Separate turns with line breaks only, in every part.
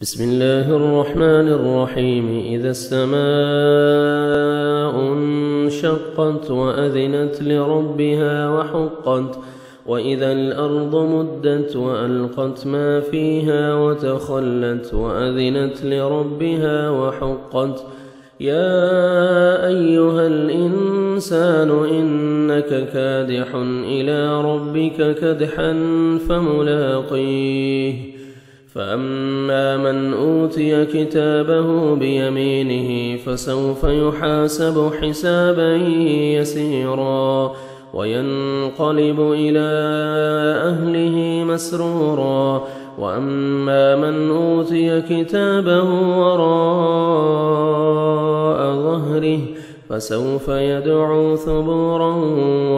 بسم الله الرحمن الرحيم. إذا السماء انشقت وأذنت لربها وحقت، وإذا الأرض مدت وألقت ما فيها وتخلت وأذنت لربها وحقت. يا أيها الإنسان إنك كادح إلى ربك كدحا فملاقيه. فأما من أوتي كتابه بيمينه فسوف يحاسب حسابا يسيرا وينقلب إلى أهله مسرورا. وأما من أوتي كتابه وراء ظهره فسوف يدعو ثبورا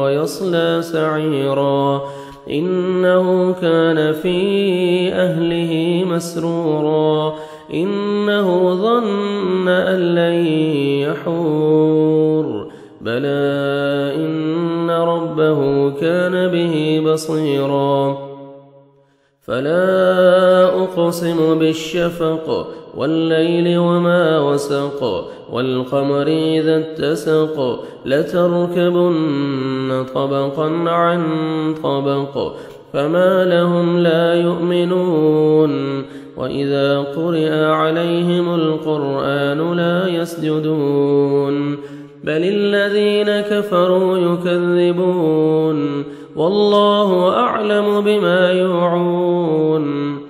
ويصلى سعيرا إنه كان في أهله مسرورا إنه ظن أن لن يحور بلى إن ربه كان به بصيرا. فلا أقسم بالشفق والليل وما وسق والقمر إذا اتسق لتركبن طبقا عن طبق فما لهم لا يؤمنون. وإذا قرئ عليهم القرآن لا يسجدون بل الذين كفروا يكذبون والله أعلم بما يوعون.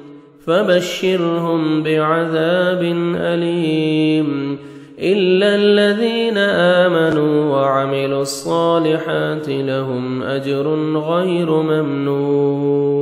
فبشرهم بعذاب أليم إلا الذين آمنوا وعملوا الصالحات لهم أجر غير ممنون.